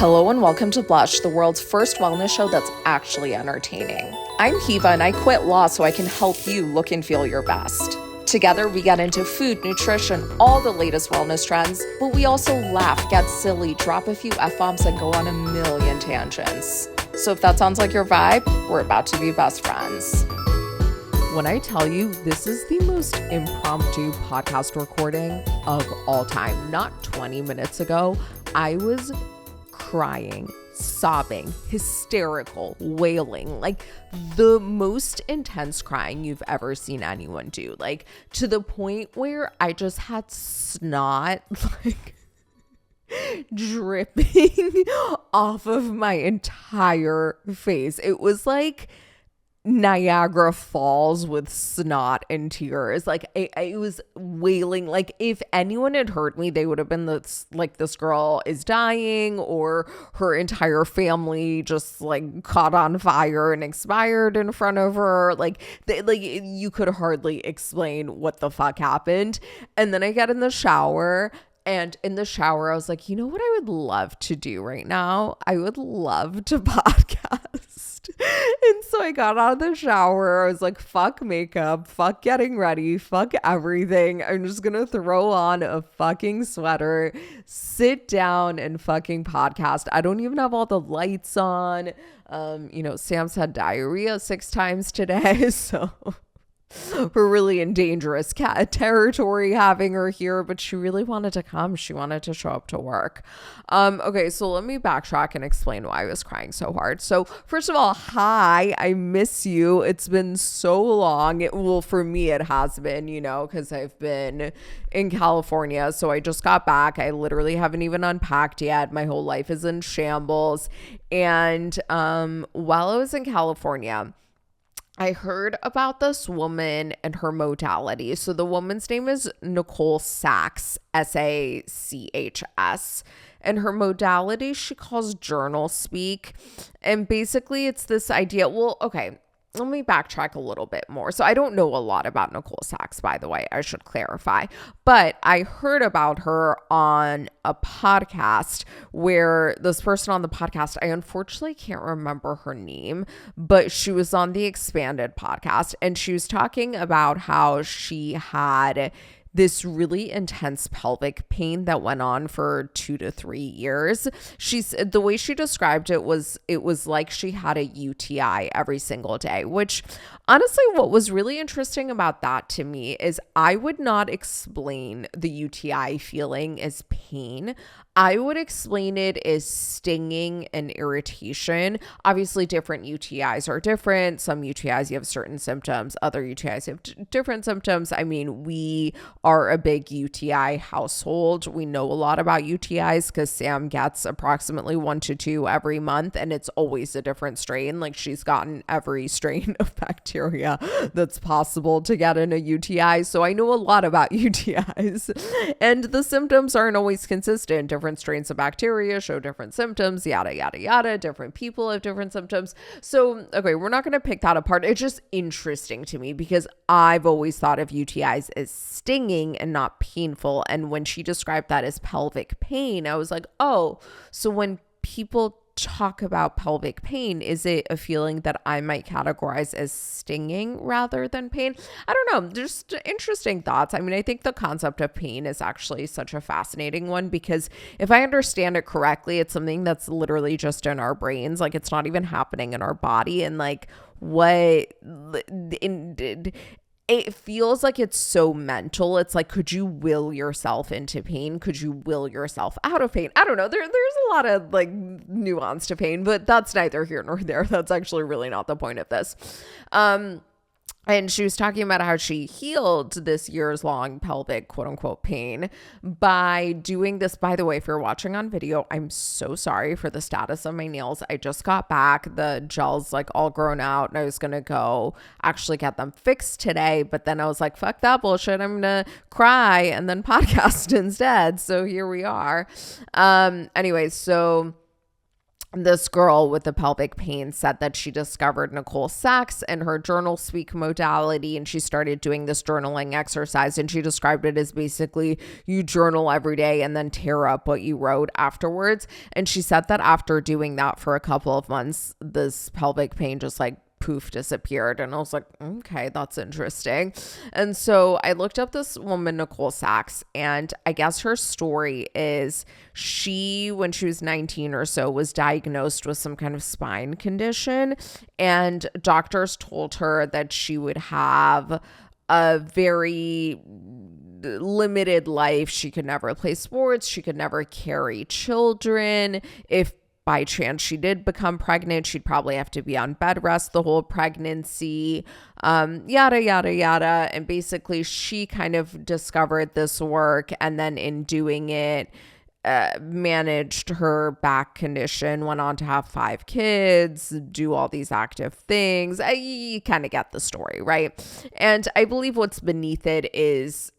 Hello and welcome to Blush, the world's first wellness show that's actually entertaining. I'm Hiva and I quit law so I can help you look and feel your best. Together we get into food, nutrition, all the latest wellness trends, but we also laugh, get silly, drop a few F-bombs and go on a million tangents. So if that sounds like your vibe, we're about to be best friends. When I tell you this is the most impromptu podcast recording of all time, not 20 minutes ago, I was crying, sobbing, hysterical, wailing, like the most intense crying you've ever seen anyone do, like to the point where I just had snot like dripping off of my entire face. It was like Niagara Falls with snot and tears. Like I was wailing. Like if anyone had heard me, they would have been this girl is dying or her entire family just like caught on fire and expired in front of her. Like you could hardly explain what the fuck happened. And then I get in the shower. And in the shower, I was like, you know what I would love to do right now? I would love to podcast. And so I got out of the shower. I was like, fuck makeup, fuck getting ready, fuck everything. I'm just going to throw on a fucking sweater, sit down and fucking podcast. I don't even have all the lights on. Sam's had diarrhea 6 times today. So we're really in dangerous territory having her here, but she really wanted to come. She wanted to show up to work. Okay, so let me backtrack and explain why I was crying so hard. So first of all, hi, I miss you. It's been so long. Well, for me, it has been, because I've been in California. So I just got back. I literally haven't even unpacked yet. My whole life is in shambles. And while I was in California, I heard about this woman and her modality. So the woman's name is Nicole Sachs, Sachs. And her modality she calls journal speak. And basically it's this idea. Well, okay, let me backtrack a little bit more. So I don't know a lot about Nicole Sachs, by the way, I should clarify. But I heard about her on a podcast where this person on the podcast, I unfortunately can't remember her name, but she was on the Expanded podcast and she was talking about how she had this really intense pelvic pain that went on for 2 to 3 years. The way she described it was like she had a UTI every single day, which honestly, what was really interesting about that to me is I would not explain the UTI feeling as pain. I would explain it as stinging and irritation. Obviously, different UTIs are different. Some UTIs, you have certain symptoms. Other UTIs have different symptoms. I mean, we are a big UTI household. We know a lot about UTIs because Sam gets approximately 1 to 2 every month, and it's always a different strain. Like she's gotten every strain of bacteria that's possible to get in a UTI. So I know a lot about UTIs, and the symptoms aren't always consistent. Different strains of bacteria show different symptoms, yada, yada, yada. Different people have different symptoms. So, okay, we're not going to pick that apart. It's just interesting to me because I've always thought of UTIs as stinging and not painful. And when she described that as pelvic pain, I was like, oh, so when people talk about pelvic pain, is it a feeling that I might categorize as stinging rather than pain? I don't know, just interesting thoughts. I mean, I think the concept of pain is actually such a fascinating one because if I understand it correctly, it's something that's literally just in our brains. Like it's not even happening in our body. And like it feels like it's so mental. It's like, could you will yourself into pain? Could you will yourself out of pain? I don't know. There's a lot of like nuance to pain, but that's neither here nor there. That's actually really not the point of this. And she was talking about how she healed this years-long pelvic quote-unquote pain by doing this. By the way, if you're watching on video, I'm so sorry for the status of my nails. I just got back. The gel's like all grown out and I was going to go actually get them fixed today. But then I was like, fuck that bullshit. I'm going to cry and then podcast instead. So here we are. Anyway, so this girl with the pelvic pain said that she discovered Nicole Sachs and her journal speak modality, and she started doing this journaling exercise, and she described it as basically you journal every day and then tear up what you wrote afterwards. And she said that after doing that for a couple of months, this pelvic pain just like poof disappeared. And I was like, okay, that's interesting. And so I looked up this woman, Nicole Sachs, and I guess her story is she, when she was 19 or so, was diagnosed with some kind of spine condition, and doctors told her that she would have a very limited life. She could never play sports. She could never carry children. If by chance she did become pregnant, she'd probably have to be on bed rest the whole pregnancy, yada, yada, yada. And basically she kind of discovered this work, and then in doing it, managed her back condition, went on to have 5 kids, do all these active things. You kind of get the story, right? And I believe what's beneath it is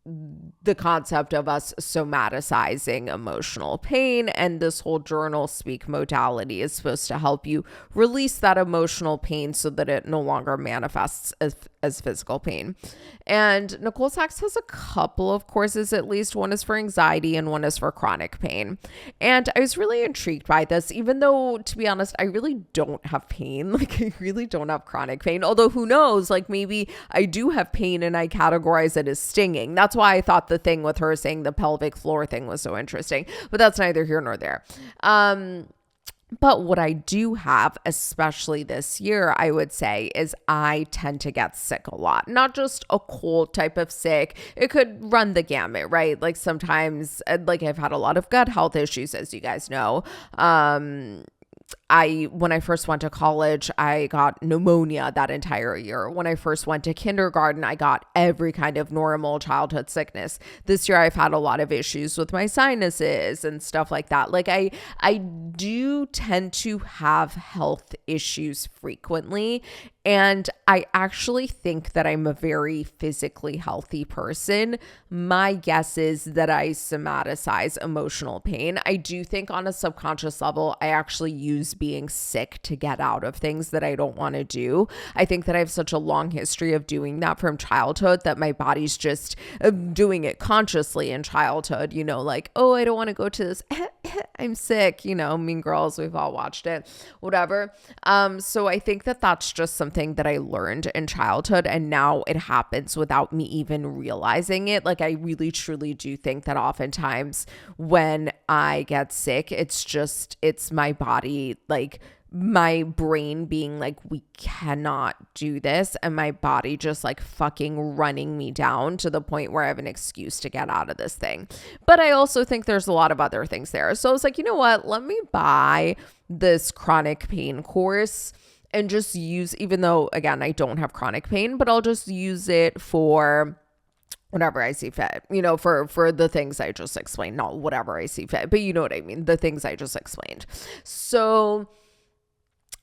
the concept of us somaticizing emotional pain, and this whole journal speak modality is supposed to help you release that emotional pain so that it no longer manifests as physical pain. And Nicole Sachs has a couple of courses, at least. One is for anxiety and one is for chronic pain. And I was really intrigued by this, even though, to be honest, I really don't have pain. Like, I really don't have chronic pain. Although who knows, like maybe I do have pain and I categorize it as stinging. That's why I thought the thing with her saying the pelvic floor thing was so interesting, but that's neither here nor there. But what I do have, especially this year, I would say, is I tend to get sick a lot. Not just a cold type of sick. It could run the gamut, right? Like sometimes, like I've had a lot of gut health issues, as you guys know. When I first went to college, I got pneumonia that entire year. When I first went to kindergarten, I got every kind of normal childhood sickness. This year, I've had a lot of issues with my sinuses and stuff like that. Like I do tend to have health issues frequently. And I actually think that I'm a very physically healthy person. My guess is that I somaticize emotional pain. I do think on a subconscious level, I actually use being sick to get out of things that I don't want to do. I think that I have such a long history of doing that from childhood that my body's just doing it consciously in childhood, you know, like, oh, I don't want to go to this. I'm sick, you know, Mean Girls, we've all watched it, whatever. So I think that that's just something that I learned in childhood, and now it happens without me even realizing it. Like, I really truly do think that oftentimes when I get sick, it's my body, like my brain being like, we cannot do this, and my body just like fucking running me down to the point where I have an excuse to get out of this thing. But I also think there's a lot of other things there. So I was like, you know what? Let me buy this chronic pain course and just use, even though, again, I don't have chronic pain, but I'll just use it for whatever I see fit, you know, for the things I just explained. Not whatever I see fit, but you know what I mean? The things I just explained. So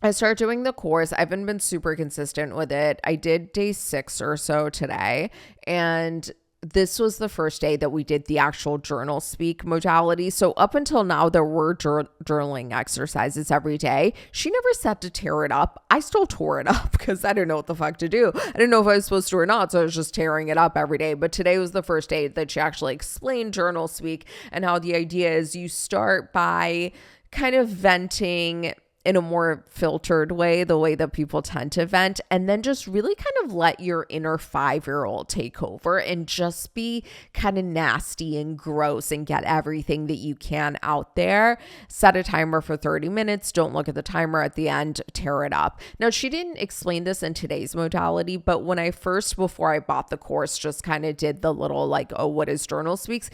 I started doing the course. I haven't been super consistent with it. I did day 6 or so today, and this was the first day that we did the actual journal speak modality. So up until now, there were journaling exercises every day. She never said to tear it up. I still tore it up because I didn't know what the fuck to do. I didn't know if I was supposed to or not, so I was just tearing it up every day. But today was the first day that she actually explained journal speak and how the idea is you start by kind of venting in a more filtered way, the way that people tend to vent, and then just really kind of let your inner 5-year-old take over and just be kind of nasty and gross and get everything that you can out there. Set a timer for 30 minutes. Don't look at the timer at the end. Tear it up. Now, she didn't explain this in today's modality, but when I first, before I bought the course, just kind of did the little like, oh, what is journal speak?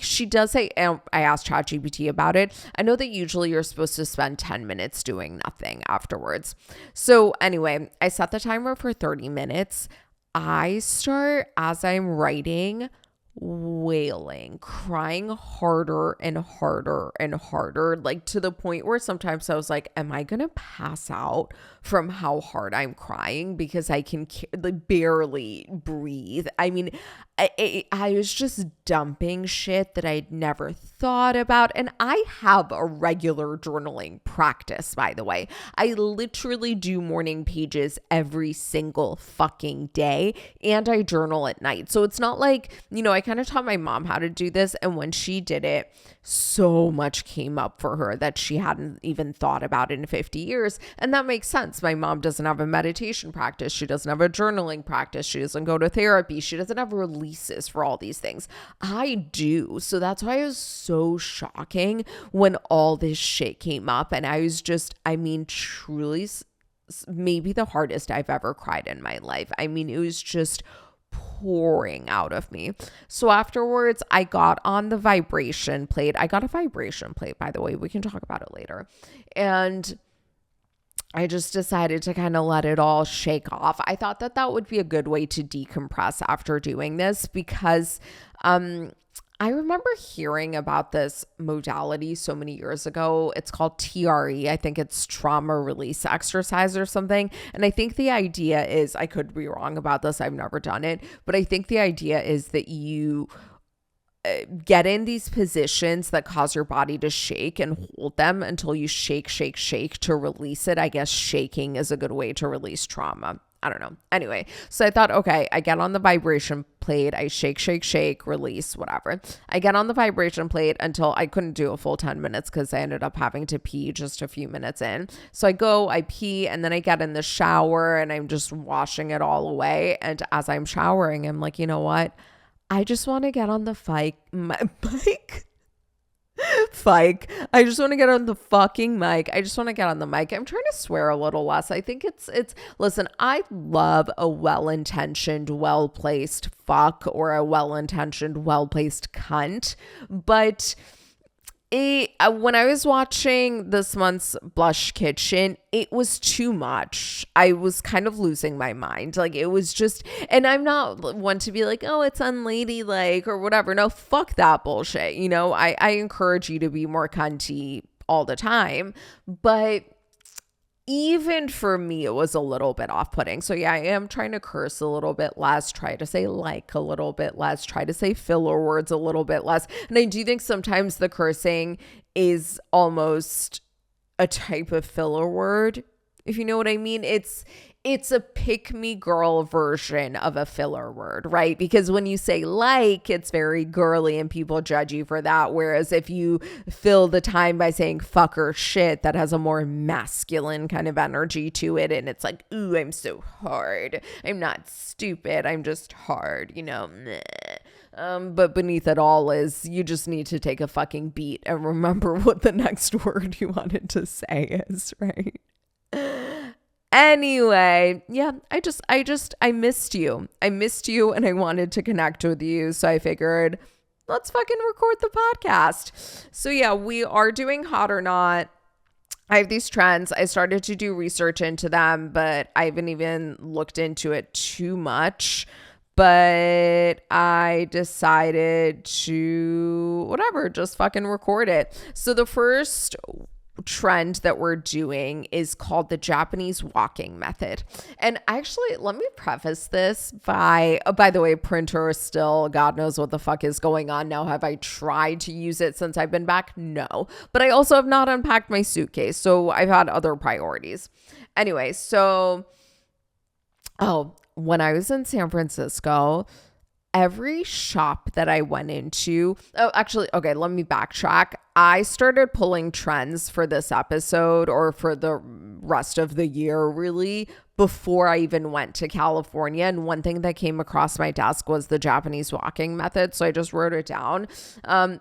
She does say, and I asked ChatGPT about it. I know that usually you're supposed to spend 10 minutes doing nothing afterwards. So anyway, I set the timer for 30 minutes. I start, as I'm writing, wailing, crying harder and harder and harder, like to the point where sometimes I was like, am I going to pass out from how hard I'm crying because I can barely breathe? I mean, I was just dumping shit that I'd never thought about. And I have a regular journaling practice, by the way. I literally do morning pages every single fucking day, and I journal at night. So it's not like, I kind of taught my mom how to do this. And when she did it, so much came up for her that she hadn't even thought about in 50 years. And that makes sense. My mom doesn't have a meditation practice. She doesn't have a journaling practice. She doesn't go to therapy. She doesn't have releases for all these things. I do. So that's why it was so shocking when all this shit came up. And I was just, truly maybe the hardest I've ever cried in my life. It was just pouring out of me. So afterwards, I got on the vibration plate. I got a vibration plate, by the way. We can talk about it later. And I just decided to kind of let it all shake off. I thought that would be a good way to decompress after doing this because I remember hearing about this modality so many years ago. It's called TRE. I think it's trauma release exercise or something. And I think the idea is, I could be wrong about this, I've never done it, but I think the idea is that you get in these positions that cause your body to shake and hold them until you shake to release it. I guess shaking is a good way to release trauma. I don't know. Anyway, so I thought, okay, I get on the vibration plate, I shake, release, whatever. I get on the vibration plate until I couldn't do a full 10 minutes because I ended up having to pee just a few minutes in. So I go, I pee, and then I get in the shower and I'm just washing it all away. And as I'm showering, I'm like, you know what? I just want to get on the mic. I just want to get on the fucking mic. I just want to get on the mic. I'm trying to swear a little less. I think it's listen, I love a well-intentioned, well-placed fuck or a well-intentioned, well-placed cunt, but when I was watching this month's Blush Kitchen, it was too much. I was kind of losing my mind. Like, it was just, and I'm not one to be like, oh, it's unladylike or whatever. No, fuck that bullshit. I encourage you to be more cunty all the time. But even for me, it was a little bit off-putting. So yeah, I am trying to curse a little bit less, try to say like a little bit less, try to say filler words a little bit less. And I do think sometimes the cursing is almost a type of filler word, if you know what I mean. It's a pick-me-girl version of a filler word, right? Because when you say like, it's very girly and people judge you for that. Whereas if you fill the time by saying fuck or shit, that has a more masculine kind of energy to it. And it's like, ooh, I'm so hard. I'm not stupid. I'm just hard, but beneath it all is you just need to take a fucking beat and remember what the next word you wanted to say is, right? Anyway, yeah, I missed you. I missed you and I wanted to connect with you. So I figured, let's fucking record the podcast. So yeah, we are doing Hot or Not. I have these trends. I started to do research into them, but I haven't even looked into it too much. But I decided to, whatever, just fucking record it. So the first trend that we're doing is called the Japanese walking method. And actually, let me preface this by the way, printer is still, God knows what the fuck is going on now. Have I tried to use it since I've been back? No. But I also have not unpacked my suitcase. So I've had other priorities. Anyway, so, when I was in San Francisco, every shop that I went into, okay, let me backtrack. I started pulling trends for this episode or for the rest of the year, really, before I even went to California. And one thing that came across my desk was the Japanese walking method. So I just wrote it down.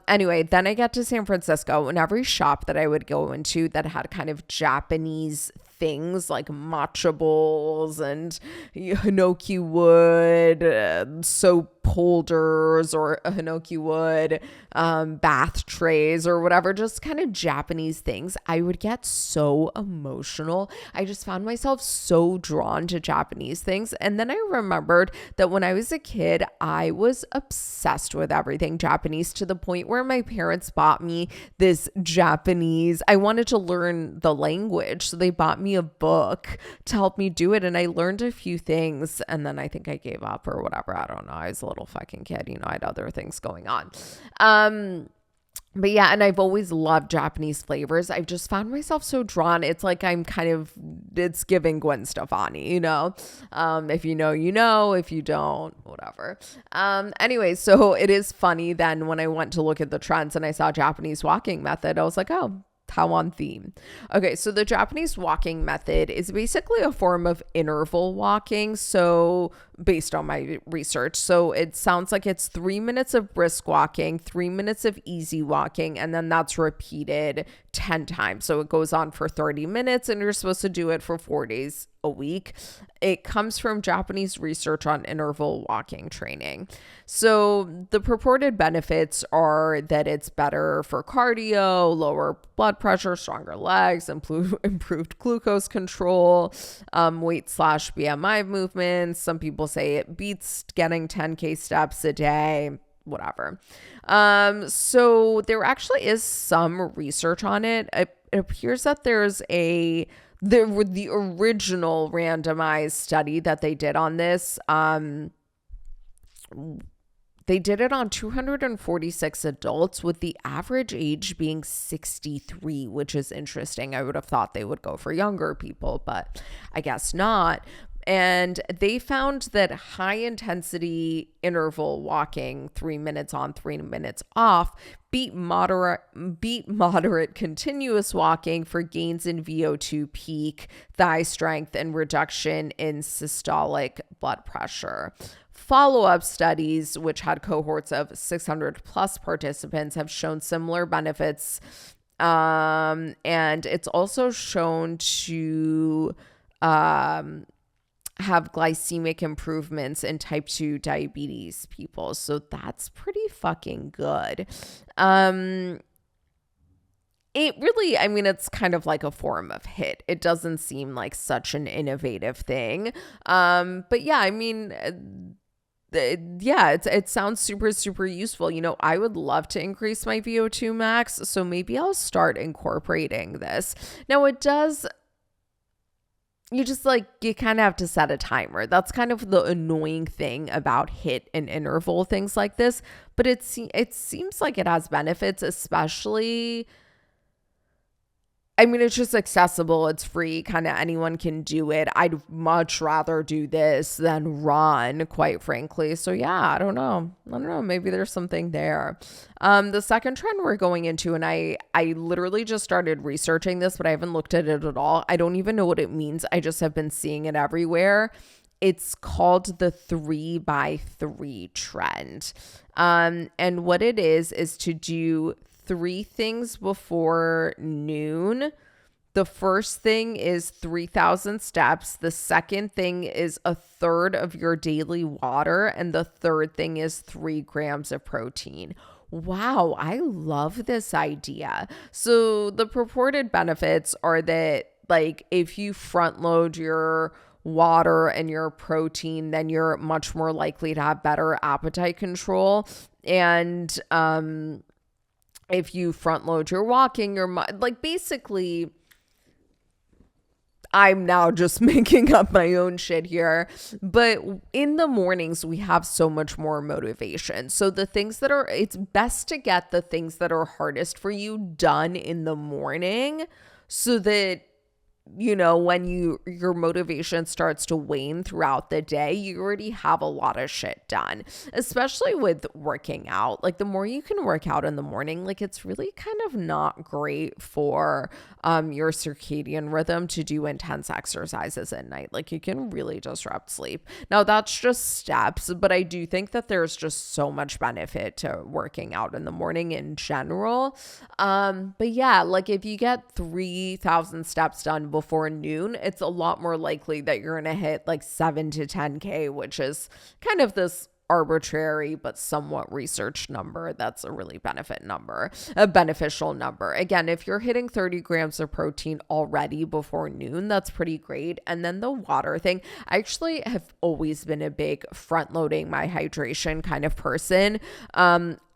Anyway, then I get to San Francisco, and every shop that I would go into that had kind of Japanese things like matcha bowls and hinoki wood, soap holders or hinoki wood, bath trays or whatever, just kind of Japanese things, I would get so emotional. I just found myself so drawn to Japanese things. And then I remembered that when I was a kid, I was obsessed with everything Japanese to the point where my parents bought me this Japanese. I wanted to learn the language, so they bought me a book to help me do it. And I learned a few things, and then I think I gave up or whatever. I don't know. I was a little little fucking kid. You know, I had other things going on. But yeah, and I've always loved Japanese flavors. I've just found myself so drawn. It's like it's giving Gwen Stefani, you know? If you know, you know. If you don't, whatever. Anyway, so it is funny then when I went to look at the trends and I saw Japanese walking method, I was like, oh, how on theme. Okay, so the Japanese walking method is basically a form of interval walking. So based on my research, so it sounds like it's 3 minutes of brisk walking, 3 minutes of easy walking, and then that's repeated 10 times. So it goes on for 30 minutes and you're supposed to do it for 4 days a week. It comes from Japanese research on interval walking training. So the purported benefits are that it's better for cardio, lower blood pressure, stronger legs, improved glucose control, weight/BMI movements. Some people say it beats getting 10K steps a day, whatever. So there actually is some research on it. It appears that there's the original randomized study that they did on this. They did it on 246 adults with the average age being 63, which is interesting. I would have thought they would go for younger people, but I guess not. And they found that high intensity interval walking, 3 minutes on, 3 minutes off, beat moderate continuous walking for gains in VO2 peak, thigh strength, and reduction in systolic blood pressure. Follow-up studies, which had cohorts of 600 plus participants, have shown similar benefits. And it's also shown to have glycemic improvements in type 2 diabetes people. So that's pretty fucking good. It really, I mean, it's kind of like a form of HIIT. It doesn't seem like such an innovative thing. But yeah, I mean, it sounds super, super useful. You know, I would love to increase my VO2 max. So maybe I'll start incorporating this. Now you kind of have to set a timer. That's kind of the annoying thing about HIIT and interval things like this. But it seems like it has benefits, especially, I mean, it's just accessible. It's free. Kind of anyone can do it. I'd much rather do this than run, quite frankly. So yeah, I don't know. Maybe there's something there. The second trend we're going into, and I literally just started researching this, but I haven't looked at it at all. I don't even know what it means. I just have been seeing it everywhere. It's called the 3x3 trend. And what it is to do 3 things before noon. The first thing is 3,000 steps. The second thing is a third of your daily water. And the third thing is 3 grams of protein. Wow, I love this idea. So the purported benefits are that, like, if you front load your water and your protein, then you're much more likely to have better appetite control. And, if you front load your walking, basically, I'm now just making up my own shit here. But in the mornings, we have so much more motivation. So it's best to get the things that are hardest for you done in the morning so that, you know, when your motivation starts to wane throughout the day, you already have a lot of shit done, especially with working out. Like, the more you can work out in the morning, like, it's really kind of not great for your circadian rhythm to do intense exercises at night. Like, you can really disrupt sleep. Now, that's just steps, but I do think that there's just so much benefit to working out in the morning in general. But yeah, like, if you get 3,000 steps done before noon, it's a lot more likely that you're going to hit like 7 to 10K, which is kind of this arbitrary but somewhat researched number. That's a really a beneficial number. Again, if you're hitting 30 grams of protein already before noon, that's pretty great. And then the water thing, I actually have always been a big front loading my hydration kind of person.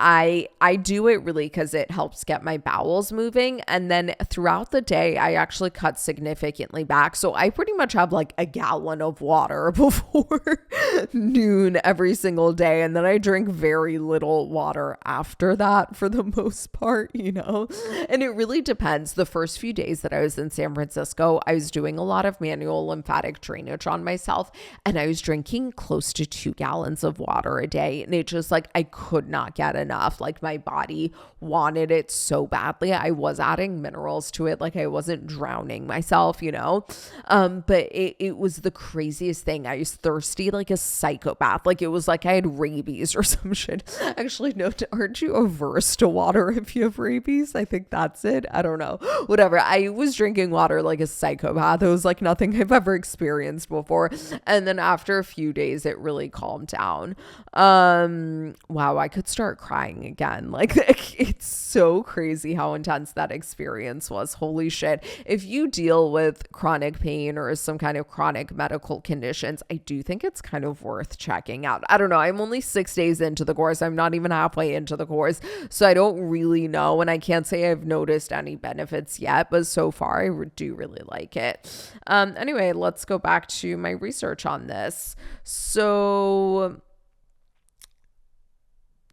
I do it really because it helps get my bowels moving. And then throughout the day, I actually cut significantly back. So I pretty much have like a gallon of water before noon every single single day. And then I drink very little water after that for the most part, and it really depends. The first few days that I was in San Francisco, I was doing a lot of manual lymphatic drainage on myself, and I was drinking close to 2 gallons of water a day. And it just like, I could not get enough. Like my body wanted it so badly. I was adding minerals to it. Like I wasn't drowning myself, but it was the craziest thing. I was thirsty like a psychopath. Like it was like I had rabies or some shit. Actually, no, aren't you averse to water if you have rabies? I think that's it. I don't know. Whatever. I was drinking water like a psychopath. It was like nothing I've ever experienced before. And then after a few days, it really calmed down. Wow, I could start crying again. Like it's so crazy how intense that experience was. Holy shit. If you deal with chronic pain or some kind of chronic medical conditions, I do think it's kind of worth checking out. I don't know. I'm only 6 days into the course. I'm not even halfway into the course. So I don't really know. And I can't say I've noticed any benefits yet, but so far I do really like it. Anyway, let's go back to my research on this. So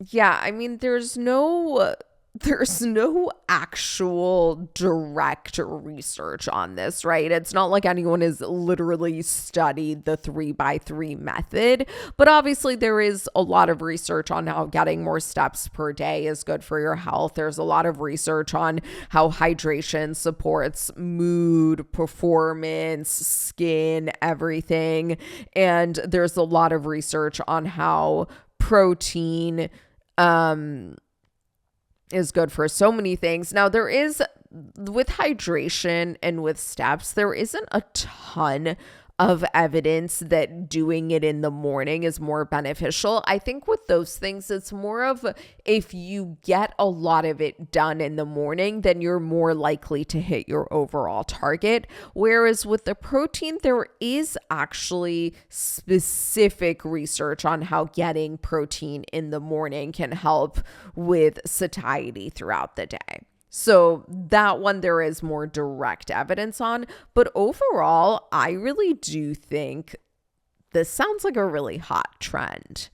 yeah, I mean, there's no actual direct research on this, right? It's not like anyone has literally studied the 3x3 method, but obviously there is a lot of research on how getting more steps per day is good for your health. There's a lot of research on how hydration supports mood, performance, skin, everything. And there's a lot of research on how protein, is good for so many things. Now, there is, with hydration and with steps, there isn't a ton of evidence that doing it in the morning is more beneficial. I think with those things, it's more of if you get a lot of it done in the morning, then you're more likely to hit your overall target. Whereas with the protein, there is actually specific research on how getting protein in the morning can help with satiety throughout the day. So that one there is more direct evidence on, but overall, I really do think this sounds like a really hot trend.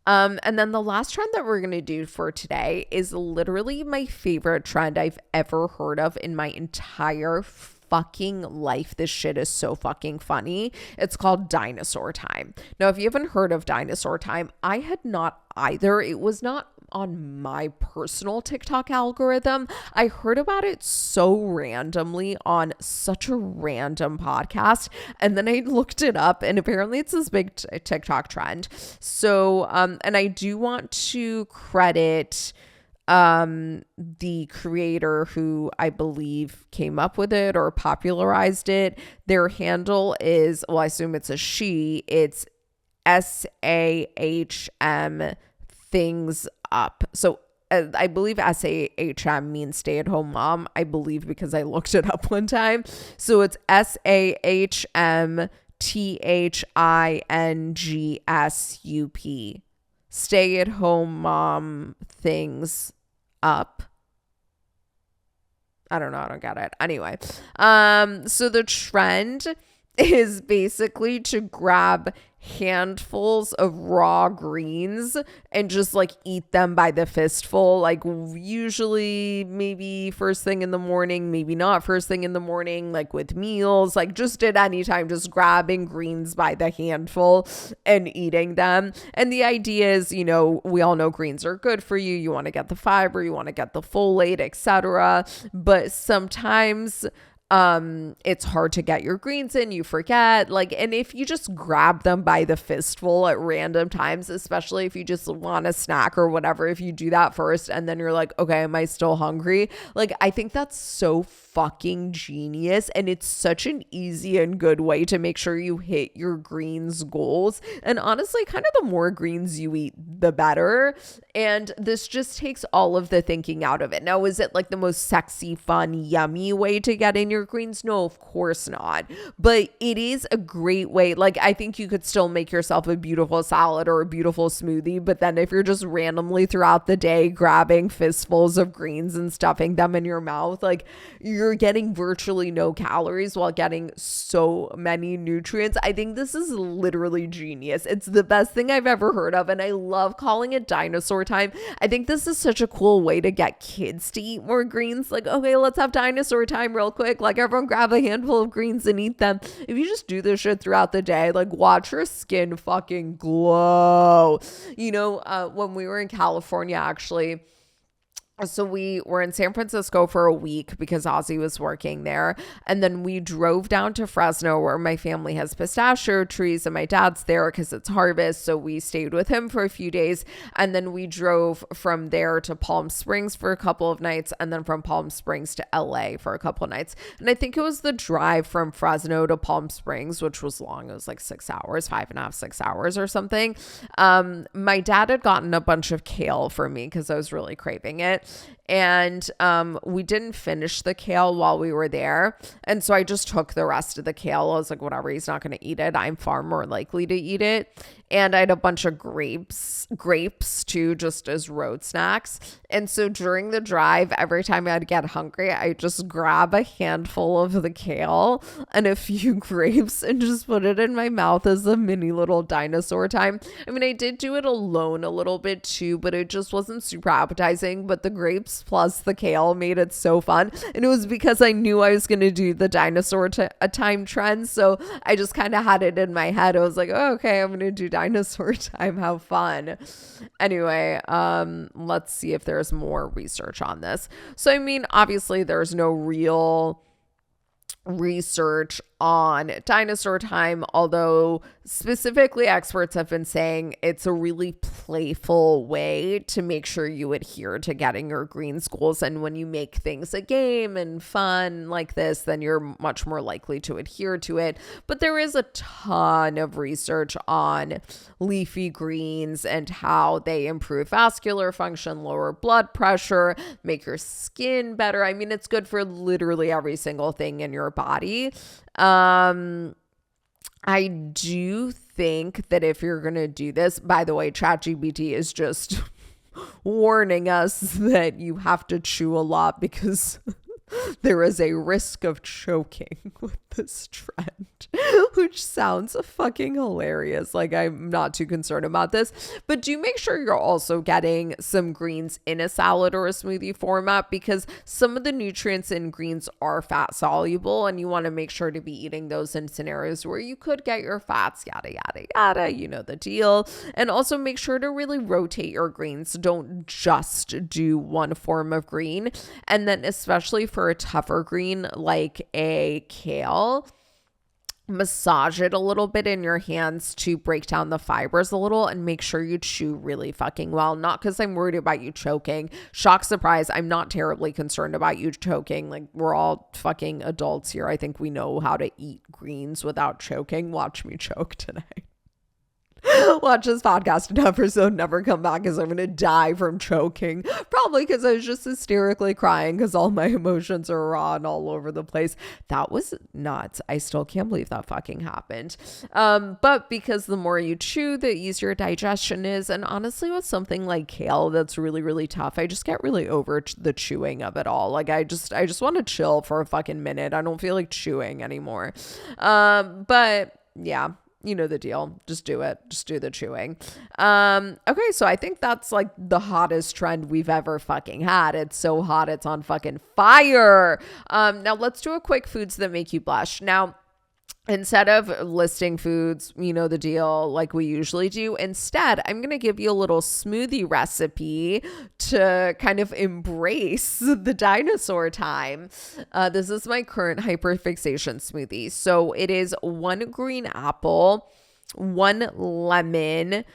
And then the last trend that we're going to do for today is literally my favorite trend I've ever heard of in my entire fucking life. This shit is so fucking funny. It's called Dinosaur Time. Now, if you haven't heard of Dinosaur Time, I had not either. It was not on my personal TikTok algorithm. I heard about it so randomly on such a random podcast. And then I looked it up and apparently it's this big TikTok trend. So, and I do want to credit the creator who I believe came up with it or popularized it. Their handle is, well, I assume it's a she. It's SAHM things up. So I believe SAHM means stay at home mom. I believe because I looked it up one time. So it's SAHM THINGSUP. Stay at home mom things up. I don't know. I don't get it. Anyway, so the trend is basically to grab handfuls of raw greens and just like eat them by the fistful, like usually maybe first thing in the morning, maybe not first thing in the morning, like with meals, like just at any time, just grabbing greens by the handful and eating them. And the idea is, we all know greens are good for you. You want to get the fiber, you want to get the folate, etc. But sometimes it's hard to get your greens in, you forget, and if you just grab them by the fistful at random times, especially if you just want a snack or whatever, if you do that first and then you're like, okay, am I still hungry? I think that's so fucking genius, and it's such an easy and good way to make sure you hit your greens goals. And honestly, kind of the more greens you eat, the better. And this just takes all of the thinking out of it. Now, is it like the most sexy, fun, yummy way to get in your your greens? No, of course not. But it is a great way. Like, I think you could still make yourself a beautiful salad or a beautiful smoothie. But then if you're just randomly throughout the day grabbing fistfuls of greens and stuffing them in your mouth, like, you're getting virtually no calories while getting so many nutrients. I think this is literally genius. It's the best thing I've ever heard of. And I love calling it dinosaur time. I think this is such a cool way to get kids to eat more greens. Like, okay, let's have dinosaur time real quick. Like, everyone grab a handful of greens and eat them. If you just do this shit throughout the day, like, watch your skin fucking glow. You know, when we were in California, actually, so we were in San Francisco for a week because Ozzy was working there. And then we drove down to Fresno where my family has pistachio trees and my dad's there because it's harvest. So we stayed with him for a few days. And then we drove from there to Palm Springs for a couple of nights. And then from Palm Springs to LA for a couple of nights. And I think it was the drive from Fresno to Palm Springs, which was long. It was like 6 hours, 5.5, 6 hours or something. My dad had gotten a bunch of kale for me because I was really craving it. And we didn't finish the kale while we were there. And so I just took the rest of the kale. I was like, whatever, he's not going to eat it. I'm far more likely to eat it. And I had a bunch of grapes too, just as road snacks. And so during the drive, every time I'd get hungry, I just grab a handful of the kale and a few grapes and just put it in my mouth as a mini little dinosaur time. I mean, I did do it alone a little bit too, but it just wasn't super appetizing. But the grapes plus the kale made it so fun. And it was because I knew I was going to do the dinosaur time trend. So I just kind of had it in my head. I was like, oh, okay, I'm going to do dinosaur time. How fun. Anyway, let's see if there's more research on this. So, I mean, obviously there's no real research on dinosaur time, although specifically experts have been saying it's a really playful way to make sure you adhere to getting your green goals. And when you make things a game and fun like this, then you're much more likely to adhere to it. But there is a ton of research on leafy greens and how they improve vascular function, lower blood pressure, make your skin better. I mean, it's good for literally every single thing in your body. I do think that if you're going to do this, by the way, ChatGPT is just warning us that you have to chew a lot because there is a risk of choking with this trend, which sounds fucking hilarious. Like, I'm not too concerned about this, but do make sure you're also getting some greens in a salad or a smoothie format, because some of the nutrients in greens are fat soluble and you want to make sure to be eating those in scenarios where you could get your fats, yada, yada, yada, you know the deal. And also make sure to really rotate your greens. Don't just do one form of green. And then especially for a tougher green like a kale, massage it a little bit in your hands to break down the fibers a little and make sure you chew really fucking well. Not because I'm worried about you choking. Shock, surprise, I'm not terribly concerned about you choking. Like, we're all fucking adults here. I think we know how to eat greens without choking. Watch me choke tonight. Watch this podcast episode never come back because I'm going to die from choking. Probably because I was just hysterically crying because all my emotions are raw and all over the place. That was nuts. I still can't believe that fucking happened. But because the more you chew, the easier digestion is. And honestly, with something like kale that's really, really tough, I just get really over the chewing of it all. Like, I just want to chill for a fucking minute. I don't feel like chewing anymore. But yeah. You know the deal. Just do it. Just do the chewing. Okay, so I think that's like the hottest trend we've ever fucking had. It's so hot, it's on fucking fire. Now let's do a quick foods that make you blush. Now, instead of listing foods, you know the deal, like we usually do, instead, I'm going to give you a little smoothie recipe to kind of embrace the dinosaur time. This is my current hyperfixation smoothie. So it is 1 green apple, 1 lemon,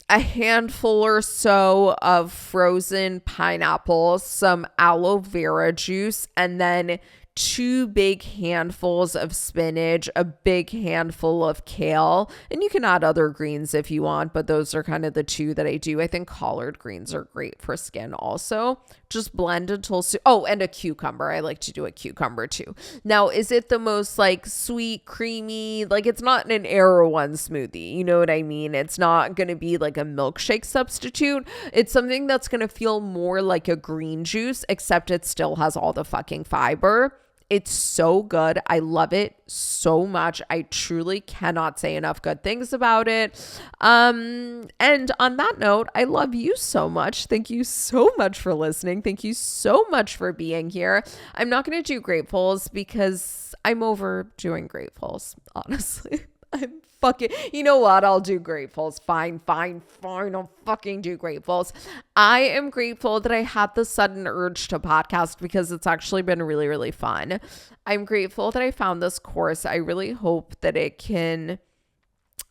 a handful or so of frozen pineapple, some aloe vera juice, and then 2 big handfuls of spinach, a big handful of kale, and you can add other greens if you want, but those are kind of the 2 that I do. I think collard greens are great for skin also. just blend until oh, and a cucumber. I like to do a cucumber too. Now, is it the most like sweet, creamy? Like it's not an Erewhon smoothie. You know what I mean? It's not going to be like a milkshake substitute. It's something that's going to feel more like a green juice, except it still has all the fucking fiber. It's so good. I love it so much. I truly cannot say enough good things about it. And on that note, I love you so much. Thank you so much for listening. Thank you so much for being here. I'm not going to do gratefuls because I'm over doing gratefuls, honestly. I'm fucking, you know what? I'll do gratefuls. Fine. I'll fucking do gratefuls. I am grateful that I had the sudden urge to podcast because it's actually been really, really fun. I'm grateful that I found this course. I really hope that it can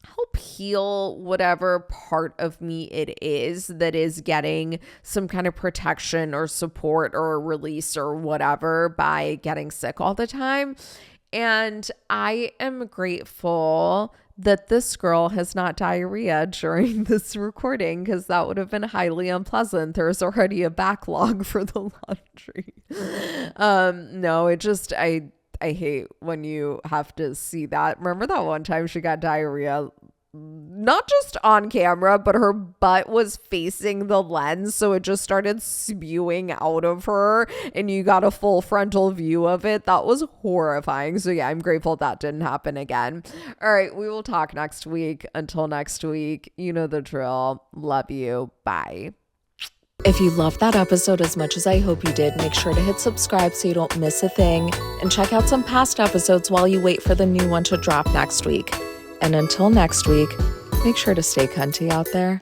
help heal whatever part of me it is that is getting some kind of protection or support or release or whatever by getting sick all the time. And I am grateful that this girl has not diarrhea during this recording because that would have been highly unpleasant. There's already a backlog for the laundry. No, it just, I hate when you have to see that. Remember that one time she got diarrhea? Not just on camera, but her butt was facing the lens, so it just started spewing out of her and you got a full frontal view of it. That was horrifying. So yeah, I'm grateful that didn't happen again. All right, we will talk next week. Until next week, you know the drill. Love you. Bye. If you loved that episode as much as I hope you did, make sure to hit subscribe so you don't miss a thing, and check out some past episodes while you wait for the new one to drop next week. And until next week, make sure to stay cunty out there.